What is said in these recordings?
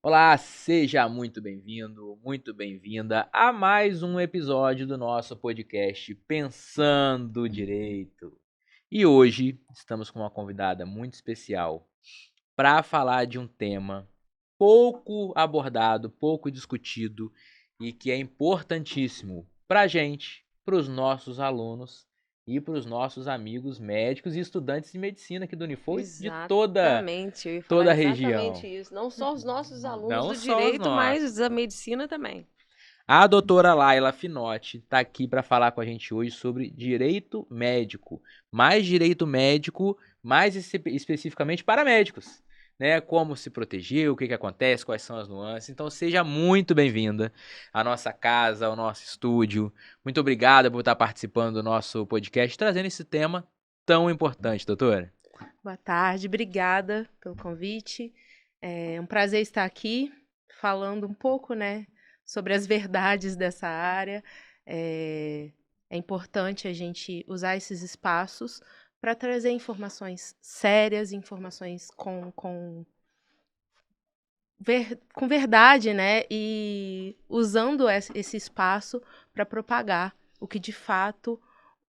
Olá, seja muito bem-vindo, muito bem-vinda a mais um episódio do nosso podcast Pensando Direito. E hoje estamos com uma convidada muito especial para falar de um tema pouco abordado, pouco discutido e que é importantíssimo para a gente, para os nossos alunos e para os nossos amigos médicos e estudantes de medicina aqui do Unifor e de toda, Exatamente, eu ia falar toda a região. exatamente isso. Não só os nossos alunos Não do só os direito, mas nossos. da medicina também. A doutora Laila Finotti está aqui para falar com a gente hoje sobre direito médico. Mais direito médico, mais especificamente para médicos. Né? Como se proteger, o que, que acontece, quais são as nuances. Então seja muito bem-vinda à nossa casa, ao nosso estúdio. Muito obrigada por estar participando do nosso podcast, trazendo esse tema tão importante, doutora. Boa tarde, obrigada pelo convite. É um prazer estar aqui falando um pouco, né, sobre as verdades dessa área. É importante a gente usar esses espaços para trazer informações sérias, informações com verdade, né? E usando esse espaço para propagar o que de fato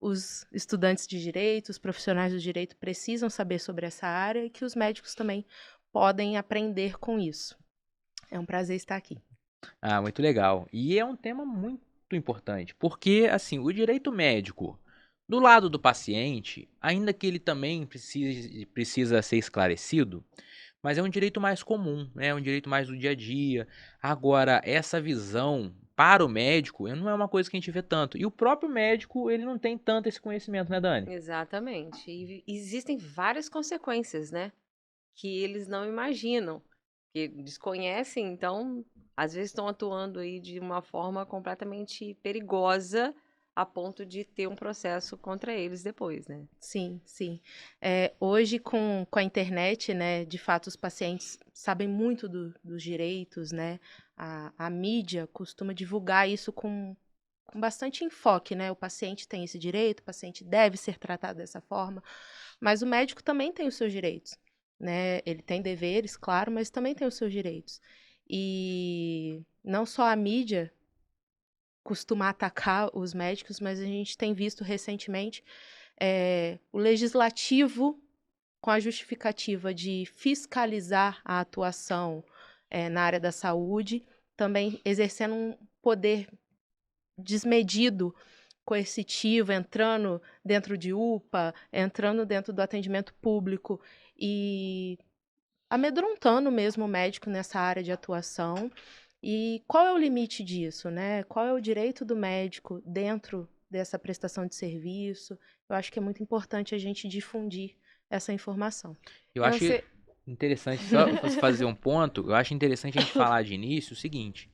os estudantes de direito, os profissionais do direito precisam saber sobre essa área e que os médicos também podem aprender com isso. É um prazer estar aqui. Ah, muito legal. E é um tema muito importante, porque assim, o direito médico, do lado do paciente, ainda que ele também precisa ser esclarecido, mas é um direito mais comum, né? É um direito mais do dia a dia. Agora, essa visão para o médico não é uma coisa que a gente vê tanto. E o próprio médico, ele não tem tanto esse conhecimento, né, Dani? Exatamente. E existem várias consequências, né? Que eles não imaginam, que desconhecem, então, às vezes estão atuando aí de uma forma completamente perigosa a ponto de ter um processo contra eles depois, né? Sim, sim. Hoje, com a internet, né, de fato, os pacientes sabem muito dos direitos, né? A mídia costuma divulgar isso com bastante enfoque, né? O paciente tem esse direito, o paciente deve ser tratado dessa forma, mas o médico também tem os seus direitos, né? Ele tem deveres, claro, mas também tem os seus direitos. E não só a mídia costuma atacar os médicos, mas a gente tem visto recentemente o legislativo, com a justificativa de fiscalizar a atuação na área da saúde, também exercendo um poder desmedido, coercitivo, entrando dentro de UPA, entrando dentro do atendimento público e amedrontando mesmo o médico nessa área de atuação. E qual é o limite disso, né? Qual é o direito do médico dentro dessa prestação de serviço? Eu acho que é muito importante a gente difundir essa informação. Eu Eu não acho sei. interessante, só fazer um ponto, eu acho interessante a gente falar de início o seguinte.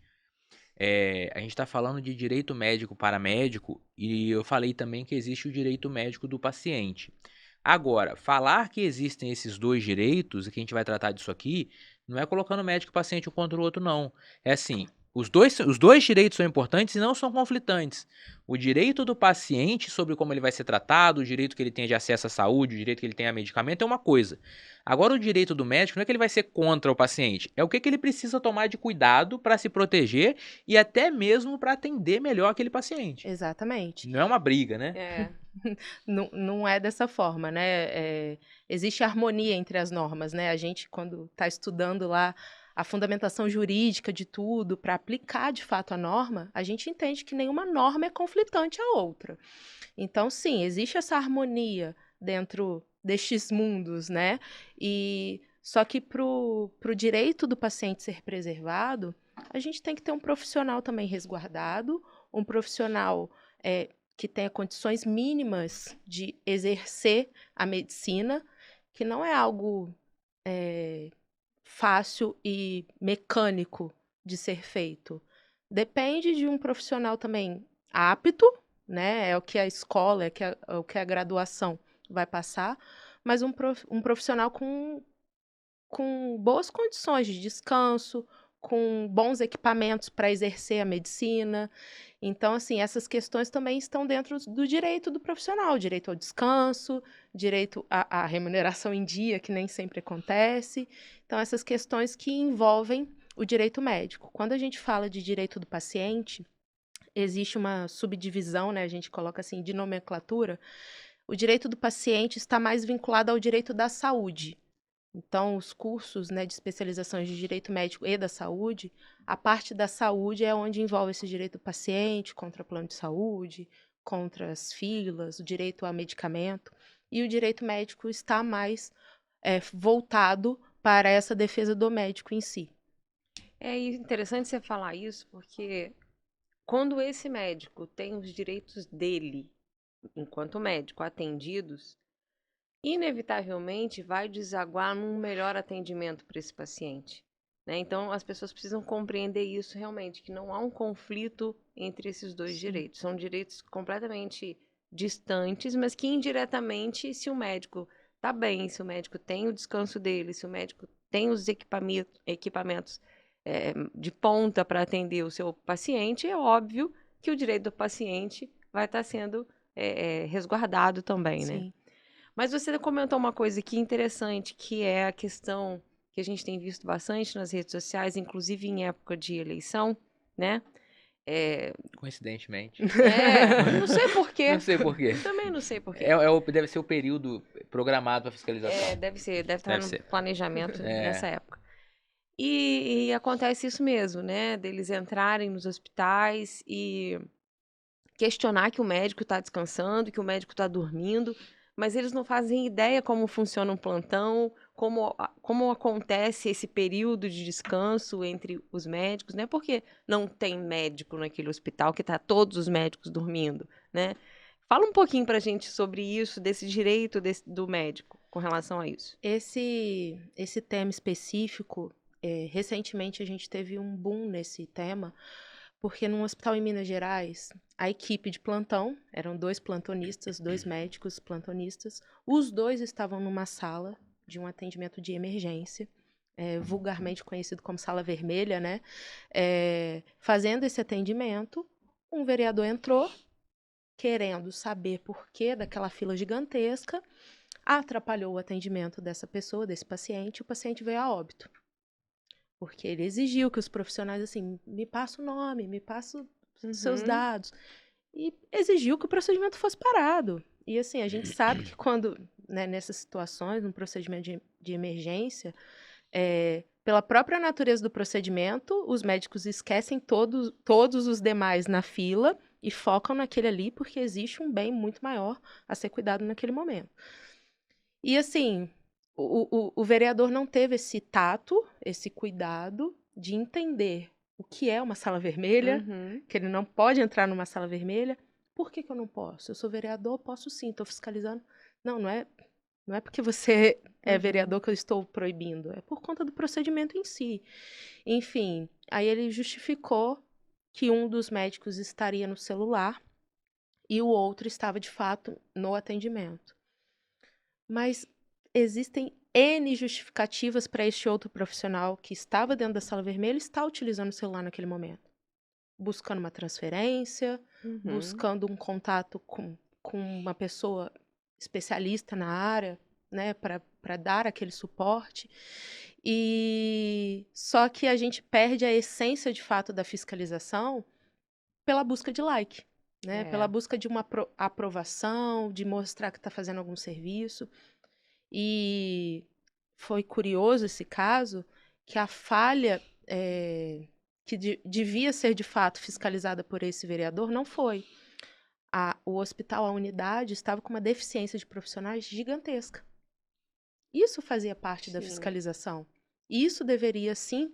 A gente está falando de direito médico para médico e eu falei também que existe o direito médico do paciente. Agora, falar que existem esses dois direitos e que a gente vai tratar disso aqui, não é colocando o médico e o paciente um contra o outro, não. É assim, os dois direitos são importantes e não são conflitantes. O direito do paciente sobre como ele vai ser tratado, o direito que ele tem de acesso à saúde, o direito que ele tem a medicamento é uma coisa. Agora, o direito do médico não é que ele vai ser contra o paciente, é o que ele precisa tomar de cuidado para se proteger e até mesmo para atender melhor aquele paciente. Exatamente. Não é uma briga, né? É, Não, não é dessa forma, né? Existe harmonia entre as normas, né? A gente, quando está estudando lá a fundamentação jurídica de tudo para aplicar de fato a norma, a gente entende que nenhuma norma é conflitante à outra. Então, sim, existe essa harmonia dentro destes mundos, né? E só que para o direito do paciente ser preservado, a gente tem que ter um profissional também resguardado, um profissional que tenha condições mínimas de exercer a medicina, que não é algo fácil e mecânico de ser feito. Depende de um profissional também apto, né? É o que a escola, é o que a graduação vai passar, mas um profissional com boas condições de descanso, com bons equipamentos para exercer a medicina. Então, assim, essas questões também estão dentro do direito do profissional, direito ao descanso, direito à remuneração em dia, que nem sempre acontece. Então, essas questões que envolvem o direito médico. Quando a gente fala de direito do paciente, existe uma subdivisão, né? A gente coloca assim, de nomenclatura. O direito do paciente está mais vinculado ao direito da saúde. Então, os cursos, né, de especializações de direito médico e da saúde, a parte da saúde é onde envolve esse direito do paciente contra plano de saúde, contra as filas, o direito a medicamento. E o direito médico está mais voltado para essa defesa do médico em si. É interessante você falar isso, porque quando esse médico tem os direitos dele, enquanto médico, atendidos, inevitavelmente vai desaguar num melhor atendimento para esse paciente, né? Então, as pessoas precisam compreender isso realmente, que não há um conflito entre esses dois direitos. São direitos completamente distantes, mas que indiretamente, se o médico está bem, se o médico tem o descanso dele, se o médico tem os equipamentos de ponta para atender o seu paciente, é óbvio que o direito do paciente vai estar sendo resguardado também, Sim. né? Mas você comentou uma coisa aqui interessante, que é a questão que a gente tem visto bastante nas redes sociais, inclusive em época de eleição, né? Coincidentemente. Não sei por quê. Não sei por quê. Também não sei por quê. Deve ser o período programado para fiscalização. Deve estar no planejamento nessa época. E acontece isso mesmo, né? Deles entrarem nos hospitais e questionar que o médico está descansando, que o médico está dormindo, mas eles não fazem ideia como funciona um plantão, como acontece esse período de descanso entre os médicos, né? Porque não tem médico naquele hospital que está todos os médicos dormindo, né? Fala um pouquinho pra gente sobre isso, desse direito do médico com relação a isso. Esse tema específico, recentemente a gente teve um boom nesse tema, porque num hospital em Minas Gerais, a equipe de plantão, eram 2 plantonistas, 2 médicos plantonistas, os 2 estavam numa sala de um atendimento de emergência, vulgarmente conhecido como sala vermelha, né? Fazendo esse atendimento, um vereador entrou, querendo saber por que daquela fila gigantesca, atrapalhou o atendimento dessa pessoa, desse paciente, e o paciente veio a óbito. Porque ele exigiu que os profissionais, assim, me passa o nome, me passa os seus dados. E exigiu que o procedimento fosse parado. E, assim, a gente sabe que quando, né, nessas situações, num procedimento de emergência, pela própria natureza do procedimento, os médicos esquecem todos os demais na fila e focam naquele ali, porque existe um bem muito maior a ser cuidado naquele momento. E, assim, o vereador não teve esse tato, esse cuidado de entender o que é uma sala vermelha, que ele não pode entrar numa sala vermelha. Por que eu não posso? Eu sou vereador, posso sim, estou fiscalizando. Não é porque você é vereador que eu estou proibindo, é por conta do procedimento em si. Enfim, aí ele justificou que um dos médicos estaria no celular e o outro estava, de fato, no atendimento. Mas existem N justificativas para este outro profissional que estava dentro da sala vermelha estar utilizando o celular naquele momento. Buscando uma transferência, buscando um contato com uma pessoa especialista na área, né, para dar aquele suporte. E só que a gente perde a essência de fato da fiscalização pela busca de like, né? Pela busca de uma aprovação, de mostrar que está fazendo algum serviço. E foi curioso esse caso, que a falha que devia ser de fato fiscalizada por esse vereador não foi. O hospital, a unidade, estava com uma deficiência de profissionais gigantesca. Isso fazia parte da fiscalização. Isso deveria, sim,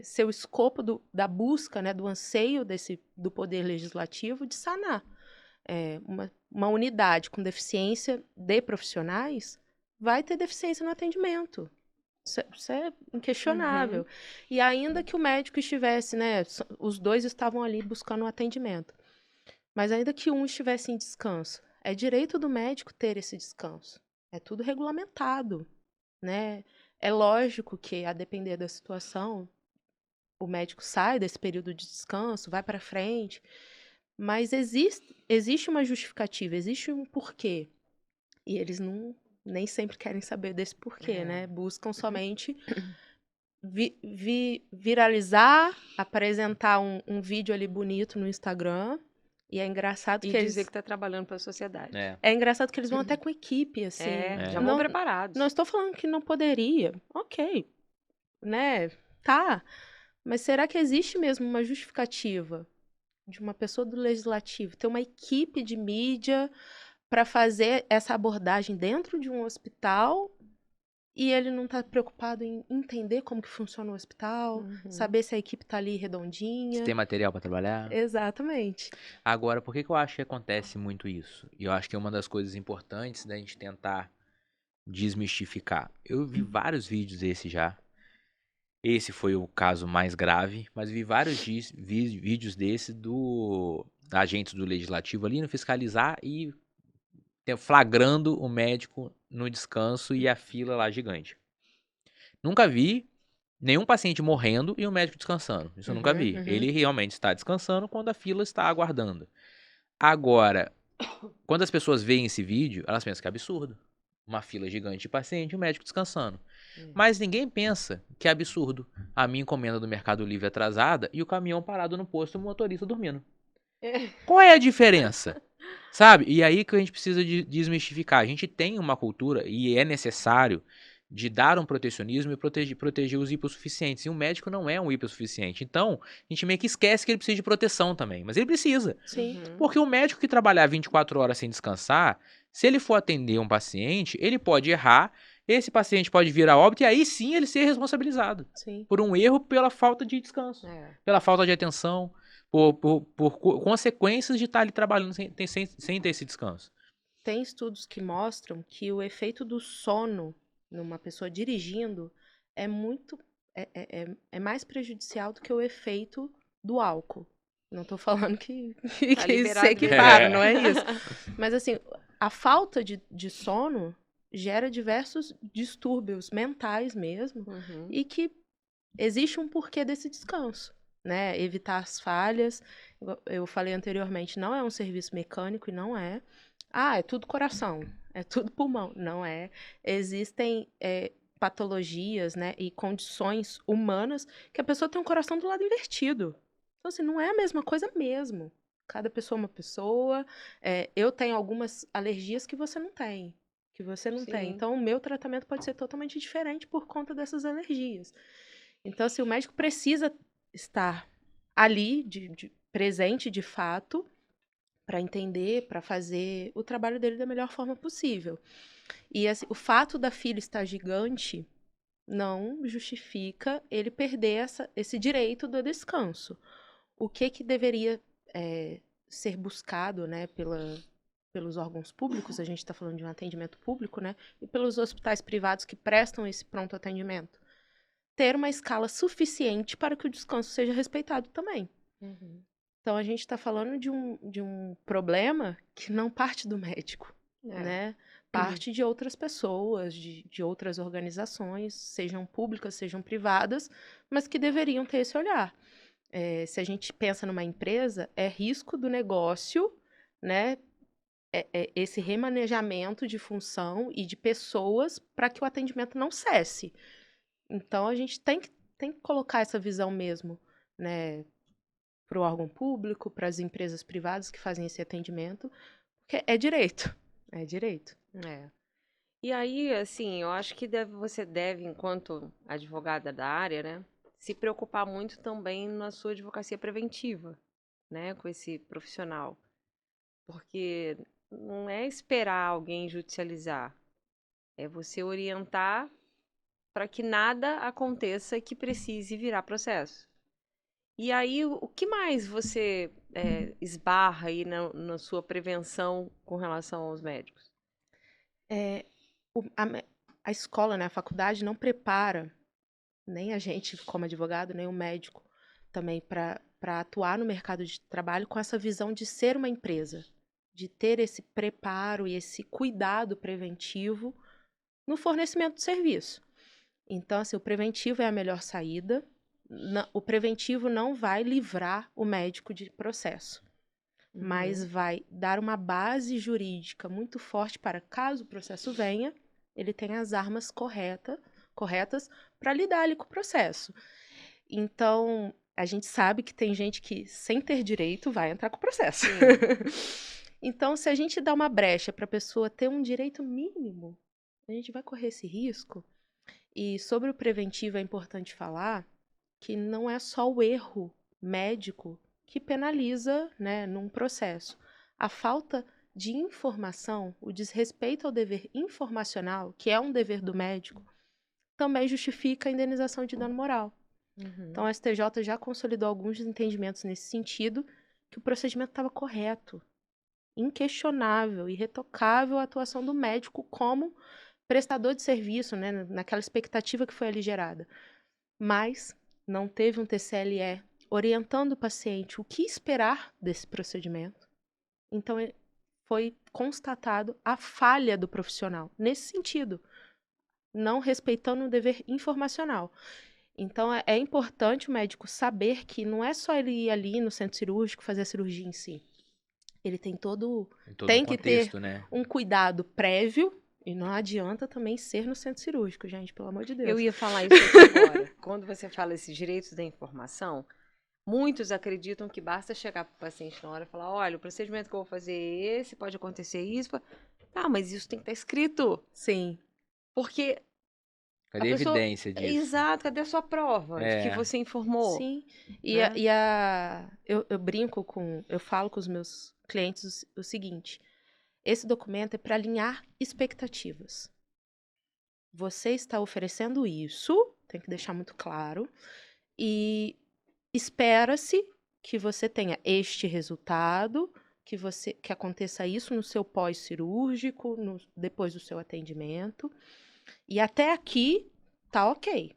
ser o escopo da busca, né, do anseio do Poder Legislativo de sanar. Uma unidade com deficiência de profissionais vai ter deficiência no atendimento. Isso é inquestionável. E ainda que o médico estivesse, né, os 2 estavam ali buscando um atendimento, mas ainda que um estivesse em descanso, é direito do médico ter esse descanso. É tudo regulamentado, né? É lógico que, a depender da situação, o médico sai desse período de descanso, vai para frente, mas existe uma justificativa, existe um porquê. E eles nem sempre querem saber desse porquê, né? Buscam somente viralizar, apresentar um vídeo ali bonito no Instagram. E é engraçado E que dizer que está trabalhando para a sociedade. É engraçado que eles vão até com equipe, assim. Já vão preparados. Não estou falando que não poderia. Ok, né? Tá. Mas será que existe mesmo uma justificativa de uma pessoa do legislativo ter uma equipe de mídia para fazer essa abordagem dentro de um hospital e ele não está preocupado em entender como que funciona o hospital, saber se a equipe está ali redondinha. Se tem material para trabalhar. Exatamente. Agora, por que eu acho que acontece muito isso? E eu acho que é uma das coisas importantes da gente tentar desmistificar. Eu vi vários vídeos desse já. Esse foi o caso mais grave, mas vi vários vídeos desse do agentes do legislativo ali no fiscalizar e flagrando o médico no descanso e a fila lá gigante. Nunca vi nenhum paciente morrendo e o médico descansando. Isso eu nunca vi. Ele realmente está descansando quando a fila está aguardando. Agora, quando as pessoas veem esse vídeo, elas pensam que é absurdo. Uma fila gigante de paciente e o médico descansando. Mas ninguém pensa que é absurdo a minha encomenda do Mercado Livre atrasada e o caminhão parado no posto e o motorista dormindo. Qual é a diferença? Sabe? E aí que a gente precisa desmistificar. A gente tem uma cultura e é necessário de dar um protecionismo e proteger os hipossuficientes. E o médico não é um hipossuficiente. Então, a gente meio que esquece que ele precisa de proteção também. Mas ele precisa. Sim. Porque o médico que trabalhar 24 horas sem descansar, se ele for atender um paciente, ele pode errar, esse paciente pode vir a óbito e aí sim ele ser responsabilizado. Sim. Por um erro pela falta de descanso, pela falta de atenção, por consequências de estar ali trabalhando sem ter esse descanso. Tem estudos que mostram que o efeito do sono numa pessoa dirigindo é muito mais prejudicial do que o efeito do álcool. Não tô falando que se equipara, não é isso. Mas assim, a falta de sono gera diversos distúrbios mentais mesmo e que existe um porquê desse descanso, né? Evitar as falhas. Eu falei anteriormente, não é um serviço mecânico e não é. Ah, é tudo coração, é tudo pulmão. Não é. Existem patologias, né, e condições humanas que a pessoa tem um coração do lado invertido. Então, assim, não é a mesma coisa mesmo. Cada pessoa é uma pessoa. Eu tenho algumas alergias que você não tem. Que você não tem. Então, o meu tratamento pode ser totalmente diferente por conta dessas alergias. Então, assim, o médico precisa estar ali, presente de fato, para entender, para fazer o trabalho dele da melhor forma possível. E assim, o fato da fila estar gigante não justifica ele perder esse direito do descanso. O que deveria ser buscado, né, pelos órgãos públicos, a gente está falando de um atendimento público, né, e pelos hospitais privados que prestam esse pronto atendimento? Ter uma escala suficiente para que o descanso seja respeitado também. Então, a gente está falando de um problema que não parte do médico, né? Parte de outras pessoas, de outras organizações, sejam públicas, sejam privadas, mas que deveriam ter esse olhar. Se a gente pensa numa empresa, é risco do negócio, né? Esse remanejamento de função e de pessoas para que o atendimento não cesse. Então, a gente tem que colocar essa visão mesmo, né, para o órgão público, para as empresas privadas que fazem esse atendimento, porque é direito. É direito. E aí, assim, eu acho que você deve, enquanto advogada da área, né, se preocupar muito também na sua advocacia preventiva, né, com esse profissional. Porque não é esperar alguém judicializar, é você orientar para que nada aconteça que precise virar processo. E aí, o que mais você esbarra aí na sua prevenção com relação aos médicos? A escola, né, a faculdade não prepara nem a gente como advogado, nem o médico também para atuar no mercado de trabalho com essa visão de ser uma empresa, de ter esse preparo e esse cuidado preventivo no fornecimento de serviço. Então, assim, o preventivo é a melhor saída. O preventivo não vai livrar o médico de processo, mas vai dar uma base jurídica muito forte para, caso o processo venha, ele tenha as armas corretas corretas para lidar ali com o processo. Então, a gente sabe que tem gente que, sem ter direito, vai entrar com o processo. Então, se a gente dá uma brecha para a pessoa ter um direito mínimo, a gente vai correr esse risco. E sobre o preventivo é importante falar que não é só o erro médico que penaliza, né, num processo. A falta de informação, o desrespeito ao dever informacional, que é um dever do médico, também justifica a indenização de dano moral. Então, a STJ já consolidou alguns entendimentos nesse sentido, que o procedimento estava correto, inquestionável, irretocável a atuação do médico como prestador de serviço, né, naquela expectativa que foi ali gerada. Mas não teve um TCLE orientando o paciente o que esperar desse procedimento. Então, foi constatado a falha do profissional, nesse sentido, não respeitando o dever informacional. Então, é importante o médico saber que não é só ele ir ali no centro cirúrgico fazer a cirurgia em si. Ele tem tem que contexto, ter né? um cuidado prévio e não adianta também ser no centro cirúrgico, gente, pelo amor de Deus. Eu ia falar isso aqui agora. Quando você fala esses direitos da informação, muitos acreditam que basta chegar para o paciente na hora e falar, olha, o procedimento que eu vou fazer é esse, pode acontecer isso. Ah, mas isso tem que estar escrito. Sim. Porque Cadê a evidência disso? Exato, cadê a sua prova de que você informou? Sim. E, né? eu brinco eu falo com os meus clientes o seguinte: esse documento é para alinhar expectativas. Você está oferecendo isso, tem que deixar muito claro, e espera-se que você tenha este resultado, que aconteça isso no seu pós-cirúrgico, depois do seu atendimento. E até aqui tá ok.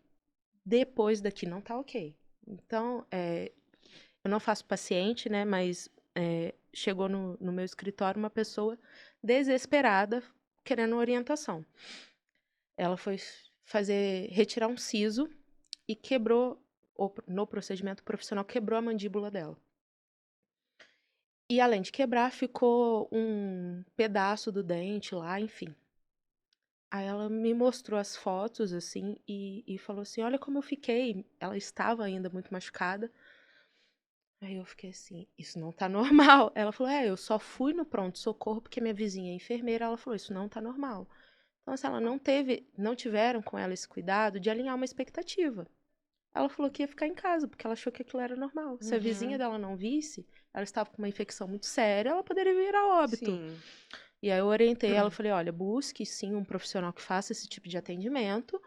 Depois daqui não tá ok. Então, eu não faço paciente, né? Mas chegou no meu escritório uma pessoa desesperada, querendo orientação. Ela foi retirar um siso e quebrou, no procedimento profissional, quebrou a mandíbula dela. E além de quebrar, ficou um pedaço do dente lá, enfim. Aí ela me mostrou as fotos, assim, e falou assim, olha como eu fiquei. Ela estava ainda muito machucada. Aí eu fiquei assim, isso não tá normal. Ela falou, eu só fui no pronto-socorro porque minha vizinha é enfermeira. Ela falou, isso não tá normal. Então, assim, não tiveram com ela esse cuidado de alinhar uma expectativa. Ela falou que ia ficar em casa, porque ela achou que aquilo era normal. Se a vizinha dela não visse, ela estava com uma infecção muito séria, ela poderia vir a óbito. Sim. E aí eu orientei ela, falei, olha, busque sim um profissional que faça esse tipo de atendimento,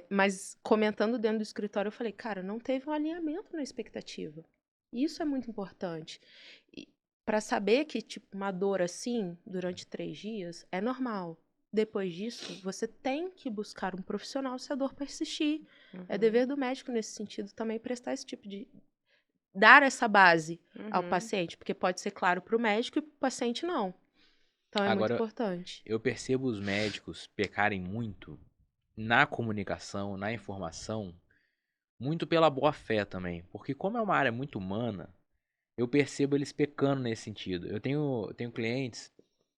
mas comentando dentro do escritório, eu falei, cara, não teve um alinhamento na expectativa. Isso é muito importante. Para saber que, tipo, uma dor assim, durante 3 dias, é normal. Depois disso, você tem que buscar um profissional se a dor persistir. É dever do médico, nesse sentido, também prestar esse tipo de... dar essa base ao paciente, porque pode ser claro para o médico e para o paciente não. Então, é muito importante. Eu percebo os médicos pecarem muito na comunicação, na informação, muito pela boa fé também. Porque como é uma área muito humana, eu percebo eles pecando nesse sentido. Eu tenho clientes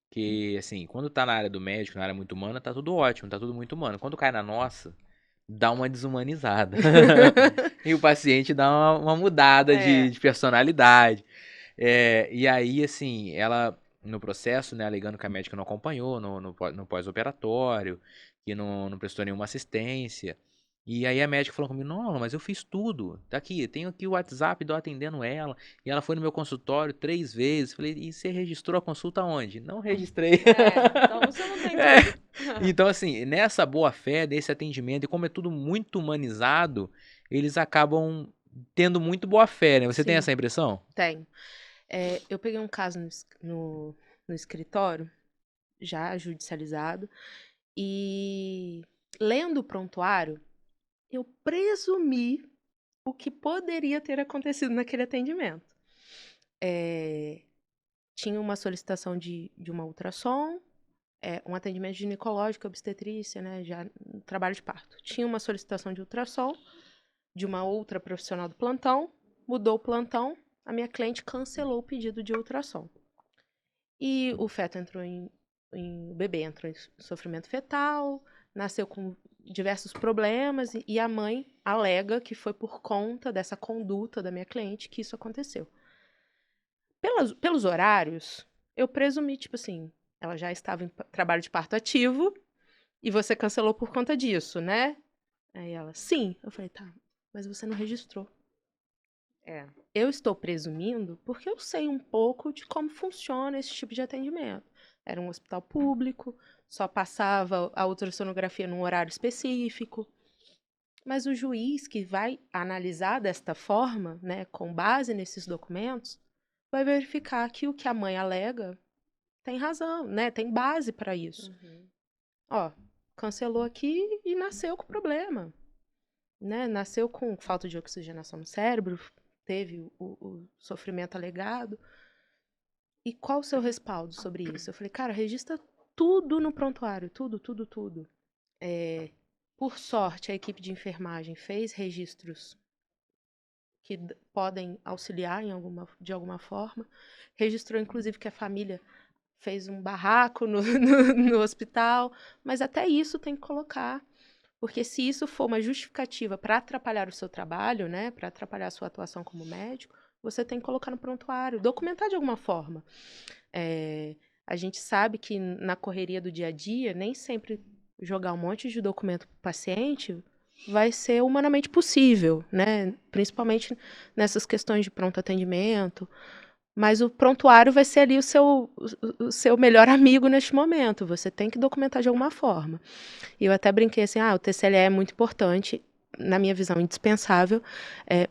que, assim, quando tá na área do médico, na área muito humana, tá tudo ótimo, tá tudo muito humano. Quando cai na nossa, dá uma desumanizada. E o paciente dá uma mudada de personalidade. E aí, assim, ela, no processo, né, alegando que a médica não acompanhou no pós-operatório, que não prestou nenhuma assistência. E aí a médica falou comigo, não, mas eu fiz tudo. Tá aqui, tenho aqui o WhatsApp do atendendo ela. E ela foi no meu consultório 3 vezes. Falei, e você registrou a consulta onde? Não registrei. Então você não tem tudo. Então, assim, nessa boa fé, desse atendimento, e como é tudo muito humanizado, eles acabam tendo muito boa fé, né? Você tem essa impressão? Tenho. Eu peguei um caso no escritório, já judicializado, e lendo o prontuário, eu presumi o que poderia ter acontecido naquele atendimento. Tinha uma solicitação de uma ultrassom, um atendimento ginecológico, obstetrícia, né, já no trabalho de parto. Tinha uma solicitação de ultrassom de uma outra profissional do plantão, mudou o plantão, a minha cliente cancelou o pedido de ultrassom. E o feto o bebê entrou em sofrimento fetal, nasceu com diversos problemas e a mãe alega que foi por conta dessa conduta da minha cliente que isso aconteceu. Pelos horários, eu presumi, tipo assim, ela já estava em trabalho de parto ativo e você cancelou por conta disso, né? Aí ela, sim. Eu falei, tá, mas você não registrou. Eu estou presumindo porque eu sei um pouco de como funciona esse tipo de atendimento. Era um hospital público, só passava a ultrassonografia num horário específico. Mas o juiz que vai analisar desta forma, né, com base nesses documentos, vai verificar que o que a mãe alega tem razão, né, tem base para isso. Ó, cancelou aqui e nasceu com problema. Né? Nasceu com falta de oxigenação no cérebro, teve o sofrimento alegado. E qual o seu respaldo sobre isso? Eu falei, cara, registra tudo no prontuário, tudo. Por sorte, a equipe de enfermagem fez registros que podem auxiliar de alguma forma. Registrou, inclusive, que a família fez um barraco no hospital, mas até isso tem que colocar. Porque se isso for uma justificativa para atrapalhar o seu trabalho, né, para atrapalhar a sua atuação como médico, você tem que colocar no prontuário, documentar de alguma forma. A gente sabe que na correria do dia a dia, nem sempre jogar um monte de documento para o paciente vai ser humanamente possível, né? Principalmente nessas questões de pronto atendimento. Mas o prontuário vai ser ali o seu melhor amigo neste momento. Você tem que documentar de alguma forma. E eu até brinquei assim, o TCLE é muito importante, na minha visão, indispensável,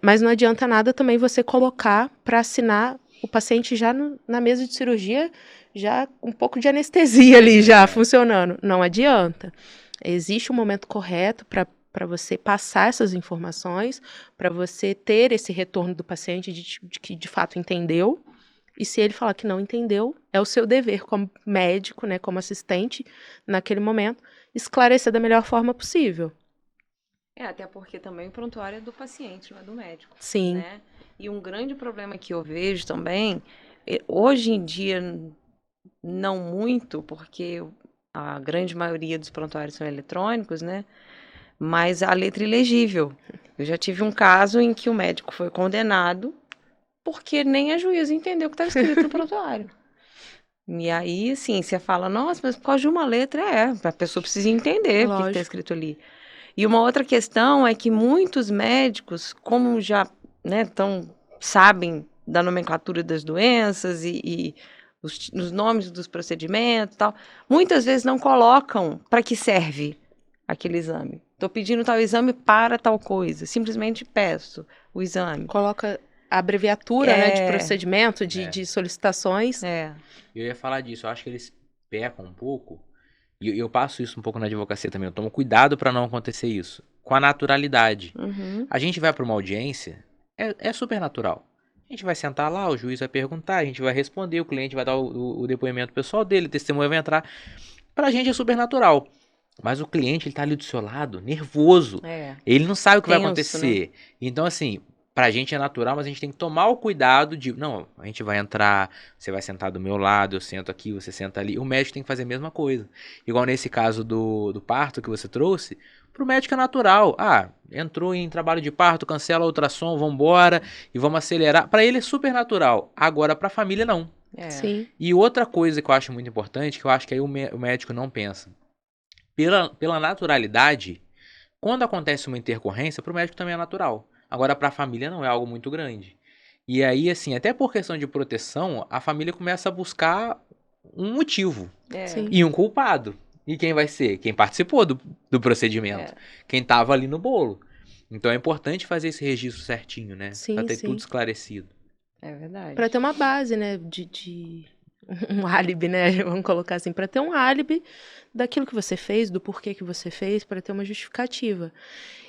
mas não adianta nada também você colocar para assinar o paciente já na mesa de cirurgia, já um pouco de anestesia ali já funcionando. Não adianta. Existe um momento correto para você passar essas informações, para você ter esse retorno do paciente de que de fato entendeu. E se ele falar que não entendeu, é o seu dever como médico, né, como assistente, naquele momento, esclarecer da melhor forma possível. Até porque também o prontuário é do paciente, não é do médico. Sim. Né? E um grande problema que eu vejo também, hoje em dia, não muito, porque a grande maioria dos prontuários são eletrônicos, né? Mas a letra ilegível. Eu já tive um caso em que o médico foi condenado porque nem a juíza entendeu o que estava escrito no prontuário. E aí, assim, você fala, nossa, mas por causa de uma letra, a pessoa precisa entender o que está escrito ali. E uma outra questão é que muitos médicos, como já sabem da nomenclatura das doenças e os nomes dos procedimentos e tal, muitas vezes não colocam para que serve aquele exame. Estou pedindo tal exame para tal coisa. Simplesmente peço o exame. Coloca a abreviatura, né, de procedimento, de solicitações. Eu ia falar disso. Eu acho que eles pecam um pouco. E eu passo isso um pouco na advocacia também. Eu tomo cuidado para não acontecer isso. Com a naturalidade. A gente vai para uma audiência, é super natural. A gente vai sentar lá, o juiz vai perguntar, a gente vai responder, o cliente vai dar o depoimento pessoal dele, o testemunho vai entrar. Pra gente é super natural. Mas o cliente, ele tá ali do seu lado, nervoso. Ele não sabe o que vai acontecer. Né? Então, assim, pra gente é natural, mas a gente tem que tomar o cuidado de... Não, a gente vai entrar, você vai sentar do meu lado, eu sento aqui, você senta ali. O médico tem que fazer a mesma coisa. Igual nesse caso do parto que você trouxe, pro médico é natural. Entrou em trabalho de parto, cancela o ultrassom, vambora e vamos acelerar. Pra ele é super natural. Agora, pra família, não. Sim. E outra coisa que eu acho muito importante, que eu acho que aí o médico não pensa. Pela naturalidade, quando acontece uma intercorrência, pro médico também é natural. Agora, para a família não, é algo muito grande. E aí, assim, até por questão de proteção, a família começa a buscar um motivo e um culpado. E quem vai ser? Quem participou do procedimento. Quem estava ali no bolo. Então é importante fazer esse registro certinho, né? Para ter tudo esclarecido. É verdade. Para ter uma base, né, um álibi, né? Vamos colocar assim, para ter um álibi daquilo que você fez, do porquê que você fez, para ter uma justificativa.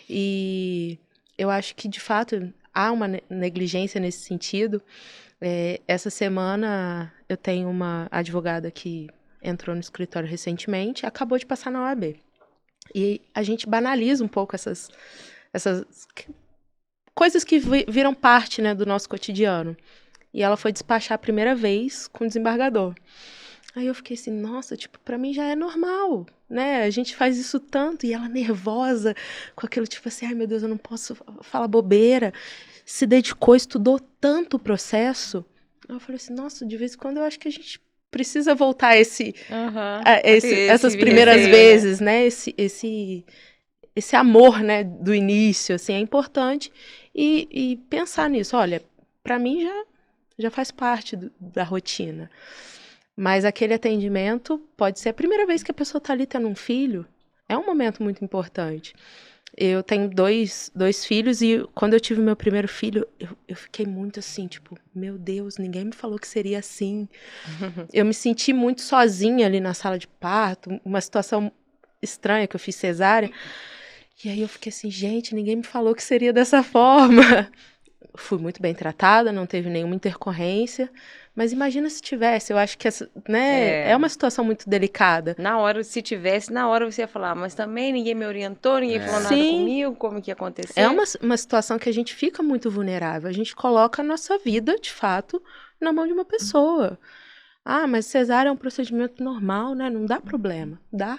E eu acho que, de fato, há uma negligência nesse sentido. Essa semana eu tenho uma advogada que entrou no escritório recentemente, acabou de passar na OAB. E a gente banaliza um pouco essas coisas que viram parte, né, do nosso cotidiano. E ela foi despachar a primeira vez com o desembargador. Aí eu fiquei assim, nossa, tipo, pra mim já é normal, né? A gente faz isso tanto, e ela nervosa, com aquilo tipo assim, ai meu Deus, eu não posso falar bobeira. Se dedicou, estudou tanto o processo. Aí eu falei assim, nossa, de vez em quando eu acho que a gente precisa voltar a essas primeiras vezes, né? Esse amor, né, do início, assim, é importante. E pensar nisso, olha, pra mim já faz parte da rotina. Mas aquele atendimento pode ser a primeira vez que a pessoa está ali tendo um filho. É um momento muito importante. Eu tenho dois filhos e quando eu tive meu primeiro filho, eu fiquei muito assim, tipo, meu Deus, ninguém me falou que seria assim. Eu me senti muito sozinha ali na sala de parto, uma situação estranha que eu fiz cesárea. E aí eu fiquei assim, gente, ninguém me falou que seria dessa forma. Fui muito bem tratada, não teve nenhuma intercorrência. Mas imagina se tivesse, eu acho que essa, né, é uma situação muito delicada. Na hora, se tivesse, na hora você ia falar, mas também ninguém me orientou, ninguém falou nada Sim. comigo, como que ia acontecer? É uma situação que a gente fica muito vulnerável. A gente coloca a nossa vida, de fato, na mão de uma pessoa. Ah, mas cesárea é um procedimento normal, né? Não dá problema. Dá.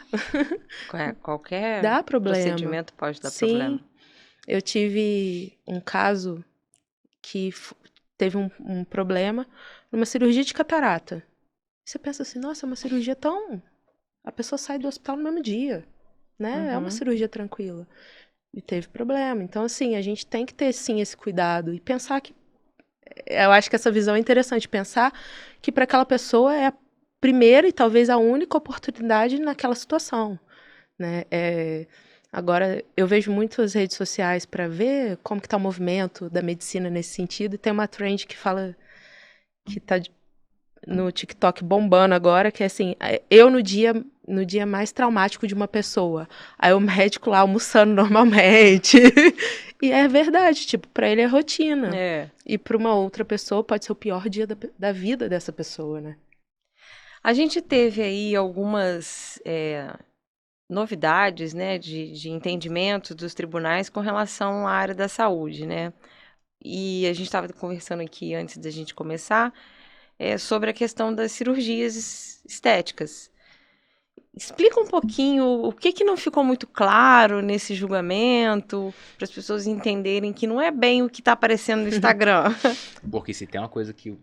Qualquer Dá problema. procedimento pode dar Sim. problema. Eu tive um caso que teve um problema numa cirurgia de catarata. Você pensa assim, nossa, é uma cirurgia tão... A pessoa sai do hospital no mesmo dia, né? É uma cirurgia tranquila. E teve problema. Então, assim, a gente tem que ter, sim, esse cuidado. E pensar que... Eu acho que essa visão é interessante. Pensar que para aquela pessoa é a primeira e talvez a única oportunidade naquela situação, né? Agora, eu vejo muitas redes sociais para ver como que está o movimento da medicina nesse sentido. E tem uma trend que fala... que está no TikTok bombando agora, que é assim, eu no dia mais traumático de uma pessoa. Aí o médico lá almoçando normalmente. E é verdade, tipo, pra ele é rotina. E pra uma outra pessoa pode ser o pior dia da vida dessa pessoa, né? A gente teve aí algumas novidades, né, de entendimento dos tribunais com relação à área da saúde, né? E a gente estava conversando aqui antes da gente começar sobre a questão das cirurgias estéticas. Explica um pouquinho o que não ficou muito claro nesse julgamento, para as pessoas entenderem que não é bem o que está aparecendo no Instagram. Porque se tem uma coisa que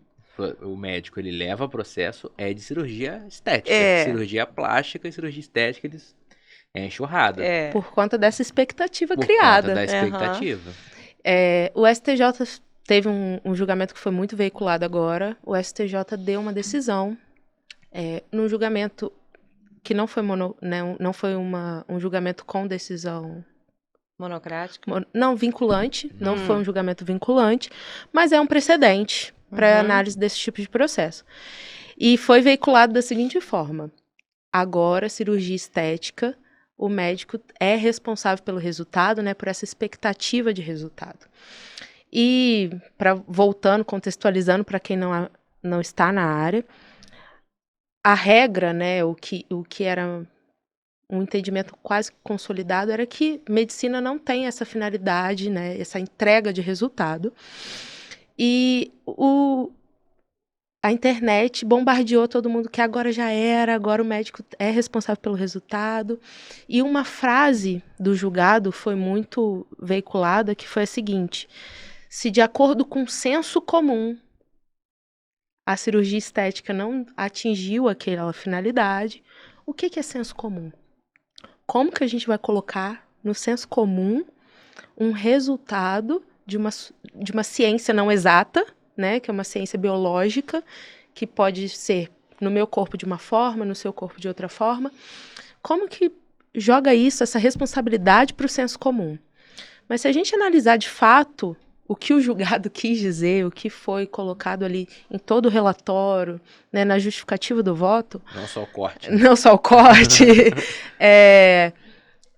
o médico ele leva a processo é de cirurgia estética. Cirurgia plástica e cirurgia estética, eles enxurrada. Por conta dessa expectativa criada. Por conta da expectativa. O STJ teve um julgamento que foi muito veiculado agora. O STJ deu uma decisão num julgamento que não foi, não foi um julgamento com decisão... Monocrática? Não, vinculante. Não foi um julgamento vinculante, mas é um precedente para análise desse tipo de processo. E foi veiculado da seguinte forma. Agora, cirurgia estética, o médico é responsável pelo resultado, né, por essa expectativa de resultado. E, voltando, contextualizando para quem não está na área, a regra, né, o que era um entendimento quase consolidado, era que medicina não tem essa finalidade, né, essa entrega de resultado. E a internet bombardeou todo mundo que agora já era, agora o médico é responsável pelo resultado. E uma frase do julgado foi muito veiculada, que foi a seguinte: se de acordo com o senso comum a cirurgia estética não atingiu aquela finalidade, o que é senso comum? Como que a gente vai colocar no senso comum um resultado de uma ciência não exata, né, que é uma ciência biológica, que pode ser no meu corpo de uma forma, no seu corpo de outra forma? Como que joga isso, essa responsabilidade, para o senso comum? Mas se a gente analisar de fato o que o julgado quis dizer, o que foi colocado ali em todo o relatório, né, na justificativa do voto... Não só o corte. Não só o corte.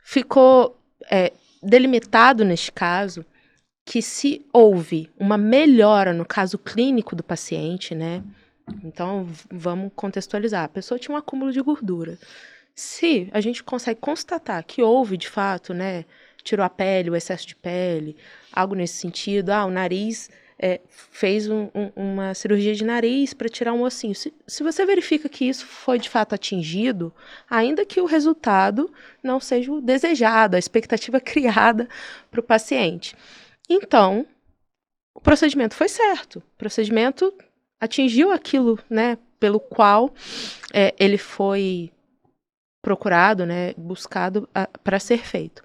Ficou delimitado neste caso que se houve uma melhora no caso clínico do paciente, né? Então, vamos contextualizar. A pessoa tinha um acúmulo de gordura. Se a gente consegue constatar que houve, de fato, né, tirou a pele, o excesso de pele, algo nesse sentido, o nariz fez uma cirurgia de nariz para tirar um ossinho. Se você verifica que isso foi de fato atingido, ainda que o resultado não seja o desejado, a expectativa criada para o paciente. Então, o procedimento foi certo. O procedimento atingiu aquilo, né, pelo qual ele foi procurado, né, buscado para ser feito.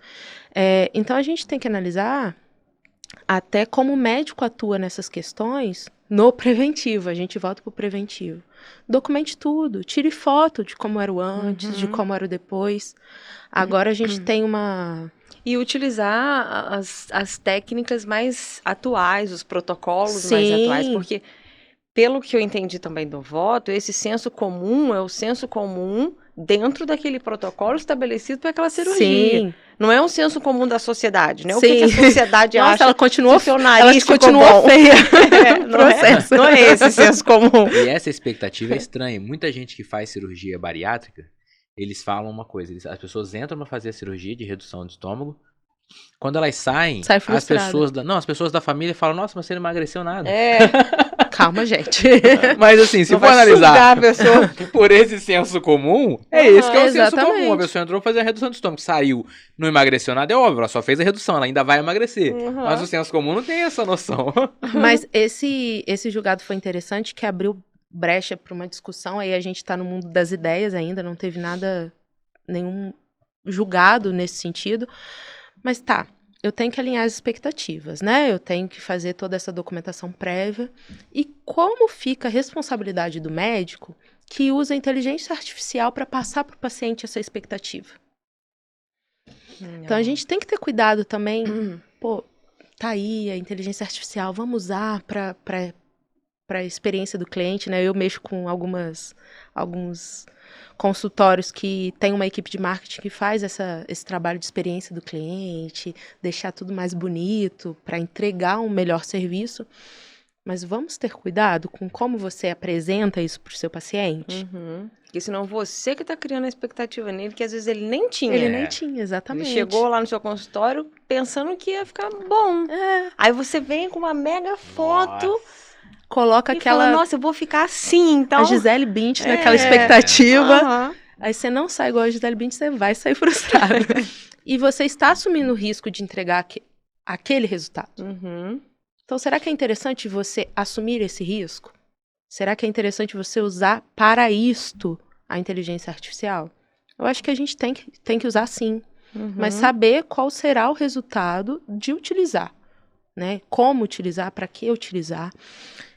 Então, a gente tem que analisar até como o médico atua nessas questões no preventivo. A gente volta para o preventivo. Documente tudo, tire foto de como era o antes, de como era o depois. Agora a gente tem uma... E utilizar as técnicas mais atuais, os protocolos mais atuais, porque, pelo que eu entendi também do voto, esse senso comum é o senso comum dentro daquele protocolo estabelecido para aquela cirurgia. Sim. Não é um senso comum da sociedade, né? Sim. O que a sociedade acha? Ela continuou, seu nariz continuou feia. Não é esse senso comum. E essa expectativa é estranha. Muita gente que faz cirurgia bariátrica, eles falam uma coisa. As pessoas entram para fazer a cirurgia de redução de estômago. Quando elas saem, as pessoas da família falam, nossa, mas você não emagreceu nada. Calma, gente. Mas assim, se for analisar por esse senso comum, esse que é o senso comum. A pessoa entrou pra fazer a redução de estômago, saiu, não emagreceu nada, é óbvio, ela só fez a redução, ela ainda vai emagrecer. Mas o senso comum não tem essa noção. Mas esse julgado foi interessante, que abriu brecha para uma discussão, aí a gente tá no mundo das ideias ainda, não teve nenhum julgado nesse sentido. Mas tá, eu tenho que alinhar as expectativas, né? Eu tenho que fazer toda essa documentação prévia. E como fica a responsabilidade do médico que usa a inteligência artificial para passar para o paciente essa expectativa? Então a gente tem que ter cuidado também. Pô, tá aí a inteligência artificial, vamos usar para a experiência do cliente, né? Eu mexo com alguns consultórios que tem uma equipe de marketing que faz esse trabalho de experiência do cliente, deixar tudo mais bonito para entregar um melhor serviço. Mas vamos ter cuidado com como você apresenta isso para o seu paciente. Porque senão você que está criando a expectativa nele, que às vezes ele nem tinha. Ele nem tinha, exatamente. Ele chegou lá no seu consultório pensando que ia ficar bom. Aí você vem com uma mega foto... Coloca aquela... Fala, nossa, eu vou ficar assim, então... A Gisele Bündchen naquela expectativa. Aí você não sai igual a Gisele Bündchen, você vai sair frustrado. E você está assumindo o risco de entregar aquele resultado. Então, será que é interessante você assumir esse risco? Será que é interessante você usar para isto a inteligência artificial? Eu acho que a gente tem que usar sim. Mas saber qual será o resultado de utilizar. Né? Como utilizar, para que utilizar.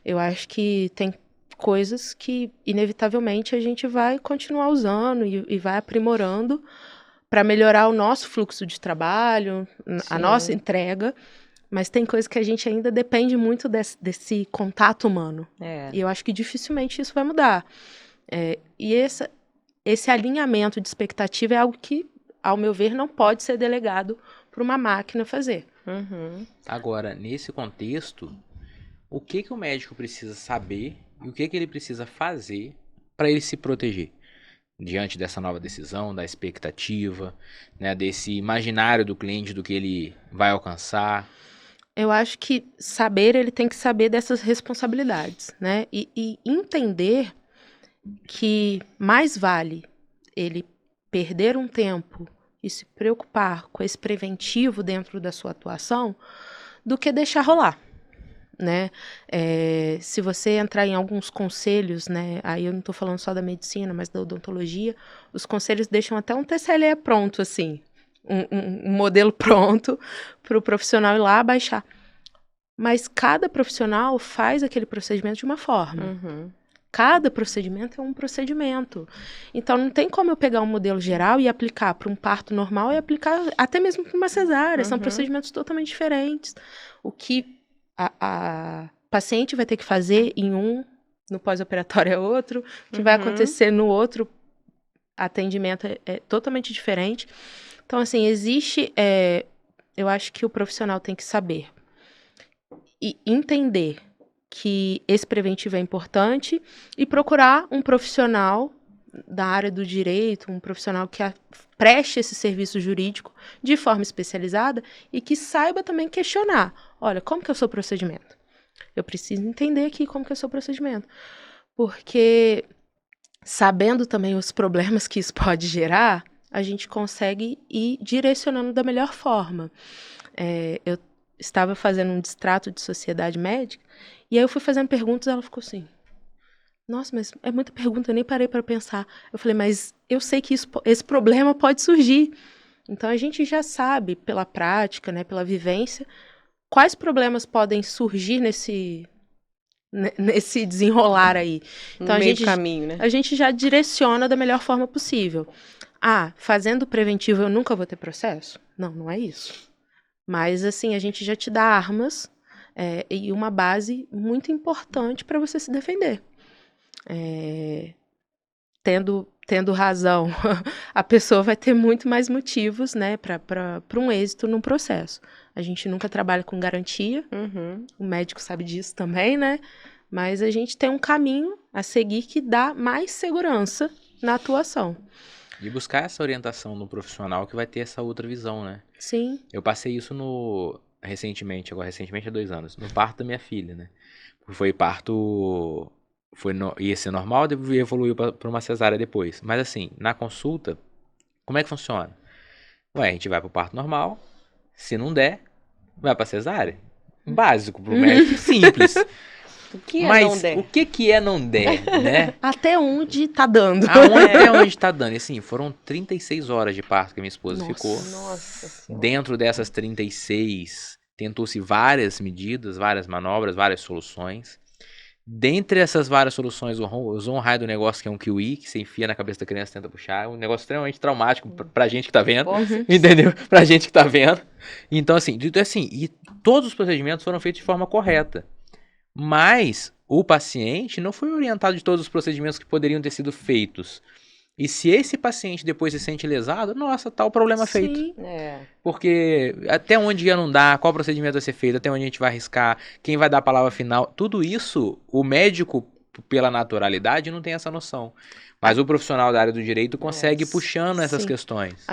Eu acho que tem coisas que, inevitavelmente, a gente vai continuar usando e vai aprimorando para melhorar o nosso fluxo de trabalho, a nossa entrega, mas tem coisas que a gente ainda depende muito desse contato humano. E eu acho que dificilmente isso vai mudar. E esse alinhamento de expectativa é algo que, ao meu ver, não pode ser delegado para uma máquina fazer. Agora, nesse contexto, o que o médico precisa saber e o que ele precisa fazer para ele se proteger diante dessa nova decisão, da expectativa, né, desse imaginário do cliente, do que ele vai alcançar? Eu acho que ele tem que saber dessas responsabilidades, né, e entender que mais vale ele perder um tempo e se preocupar com esse preventivo dentro da sua atuação do que deixar rolar, né? Se você entrar em alguns conselhos, né? Aí eu não estou falando só da medicina, mas da odontologia, os conselhos deixam até um TCLE pronto, assim, um modelo pronto para o profissional ir lá baixar. Mas cada profissional faz aquele procedimento de uma forma. Cada procedimento é um procedimento. Então, não tem como eu pegar um modelo geral e aplicar para um parto normal e aplicar até mesmo para uma cesárea. São procedimentos totalmente diferentes. O que a paciente vai ter que fazer no pós-operatório é outro. O que vai acontecer no outro atendimento é totalmente diferente. Então, assim, eu acho que o profissional tem que saber e entender que esse preventivo é importante e procurar um profissional da área do direito, um profissional que preste esse serviço jurídico de forma especializada e que saiba também questionar. Olha, como que é o seu procedimento? Eu preciso entender aqui como que é o seu procedimento. Porque, sabendo também os problemas que isso pode gerar, a gente consegue ir direcionando da melhor forma. Eu estava fazendo um distrato de sociedade médica, e aí eu fui fazendo perguntas e ela ficou assim, nossa, mas é muita pergunta, eu nem parei para pensar. Eu falei, mas eu sei que esse problema pode surgir. Então, a gente já sabe, pela prática, né, pela vivência, quais problemas podem surgir nesse desenrolar aí. Então, No meio do caminho, né? A gente já direciona da melhor forma possível. Fazendo preventivo eu nunca vou ter processo? Não, não é isso. Mas, assim, a gente já te dá armas e uma base muito importante para você se defender. Tendo razão, a pessoa vai ter muito mais motivos, né, para um êxito num processo. A gente nunca trabalha com garantia, o médico sabe disso também, né? Mas a gente tem um caminho a seguir que dá mais segurança na atuação. E buscar essa orientação no profissional que vai ter essa outra visão, né? Sim. Eu passei isso recentemente há 2 anos, no parto da minha filha, né? Foi parto... ia ser normal, evoluiu para uma cesárea depois. Mas assim, na consulta, como é que funciona? Ué, a gente vai pro parto normal, se não der, vai pra cesárea. Básico pro médico, simples. O que é Mas não der? o que é não der, né? Até onde tá dando. Até onde tá dando. E assim, foram 36 horas de parto que minha esposa ficou. Nossa Senhora. Dentro dessas 36, tentou-se várias medidas, várias manobras, várias soluções. Dentre essas várias soluções, usou um raio do negócio que é um kiwi, que você enfia na cabeça da criança e tenta puxar. É um negócio extremamente traumático pra gente que tá vendo. Entendeu? Pra gente que tá vendo. Então, assim, dito assim, e todos os procedimentos foram feitos de forma correta. Mas o paciente não foi orientado de todos os procedimentos que poderiam ter sido feitos. E se esse paciente depois se sente lesado, nossa, tá o problema feito. Porque até onde ia não dar, qual procedimento vai ser feito, até onde a gente vai arriscar, quem vai dar a palavra final, tudo isso, o médico, pela naturalidade, não tem essa noção. Mas o profissional da área do direito consegue ir puxando essas questões.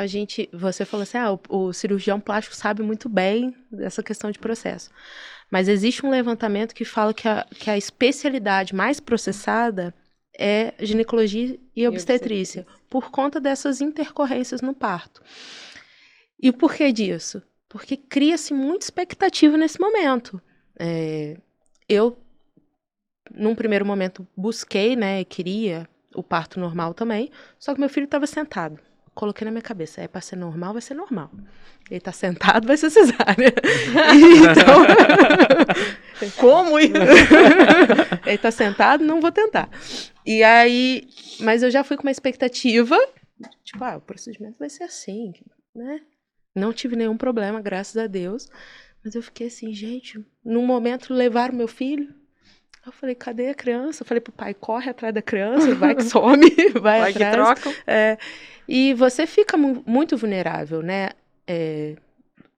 Você falou assim, o cirurgião plástico sabe muito bem dessa questão de processo. Mas existe um levantamento que fala que a especialidade mais processada é ginecologia e obstetrícia, por conta dessas intercorrências no parto. E por que disso? Porque cria-se muita expectativa nesse momento. Eu, num primeiro momento, busquei, né, queria o parto normal também, só que meu filho estava sentado. Coloquei na minha cabeça, para ser normal, vai ser normal. Ele tá sentado, vai ser cesárea. Então, como isso? Ele tá sentado, não vou tentar. E aí, mas eu já fui com uma expectativa, tipo, o procedimento vai ser assim, né? Não tive nenhum problema, graças a Deus. Mas eu fiquei assim, gente, num momento levaram meu filho. Eu falei, cadê a criança? Eu falei pro pai, corre atrás da criança, vai que some, vai atrás. Que troca. E você fica muito vulnerável, né?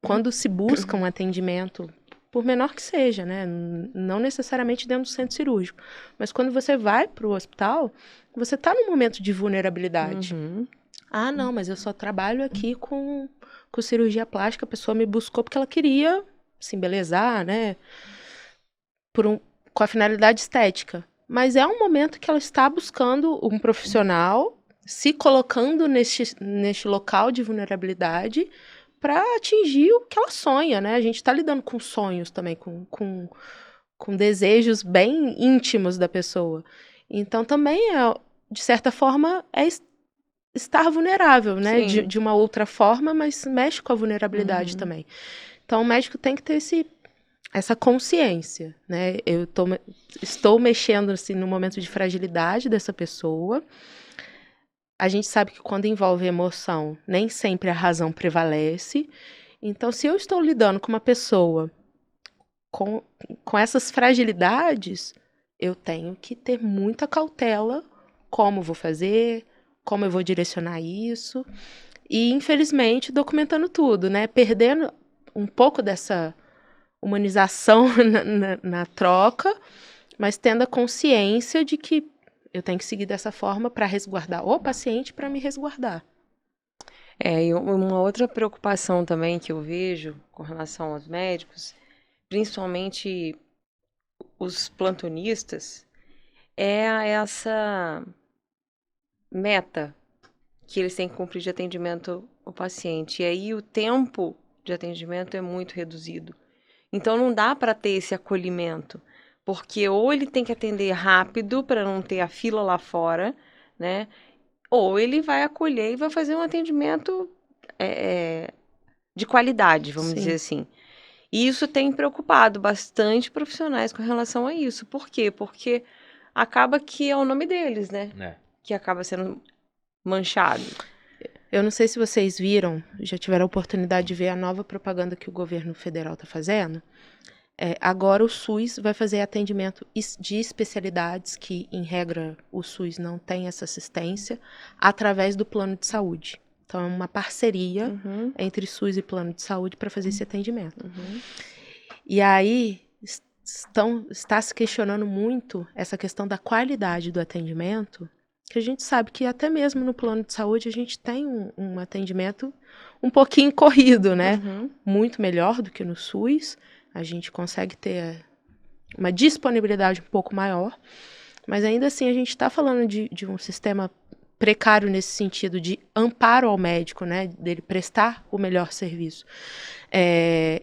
Quando se busca um atendimento, por menor que seja, né? Não necessariamente dentro do centro cirúrgico. Mas quando você vai para o hospital, você está num momento de vulnerabilidade. Não, mas eu só trabalho aqui com cirurgia plástica. A pessoa me buscou porque ela queria se embelezar, né? Com a finalidade estética. Mas é um momento que ela está buscando um profissional, se colocando neste local de vulnerabilidade para atingir o que ela sonha, né? A gente está lidando com sonhos também, com desejos bem íntimos da pessoa. Então, também, de certa forma, estar vulnerável, né? De uma outra forma, mas mexe com a vulnerabilidade também. Então, o médico tem que ter essa consciência, né? Eu estou mexendo assim, no momento de fragilidade dessa pessoa. A gente sabe que quando envolve emoção, nem sempre a razão prevalece. Então, se eu estou lidando com uma pessoa com essas fragilidades, eu tenho que ter muita cautela como vou fazer, como eu vou direcionar isso. E, infelizmente, documentando tudo, né? Perdendo um pouco dessa humanização na troca, mas tendo a consciência de que eu tenho que seguir dessa forma para resguardar o paciente, para me resguardar. E uma outra preocupação também que eu vejo com relação aos médicos, principalmente os plantonistas é essa meta que eles têm que cumprir de atendimento ao paciente. E aí o tempo de atendimento é muito reduzido. Então não dá para ter esse acolhimento, porque ou ele tem que atender rápido para não ter a fila lá fora, né? Ou ele vai acolher e vai fazer um atendimento de qualidade, vamos dizer assim. E isso tem preocupado bastante profissionais com relação a isso. Por quê? Porque acaba que é o nome deles, né? Que acaba sendo manchado. Eu não sei se vocês viram, já tiveram a oportunidade de ver a nova propaganda que o governo federal está fazendo. Agora o SUS vai fazer atendimento de especialidades que, em regra, o SUS não tem essa assistência, através do plano de saúde. Então, é uma parceria entre SUS e plano de saúde para fazer esse atendimento. E aí, está se questionando muito essa questão da qualidade do atendimento, que a gente sabe que até mesmo no plano de saúde a gente tem um atendimento um pouquinho corrido, né? Muito melhor do que no SUS. A gente consegue ter uma disponibilidade um pouco maior, mas ainda assim a gente está falando de um sistema precário nesse sentido de amparo ao médico, né, dele prestar o melhor serviço.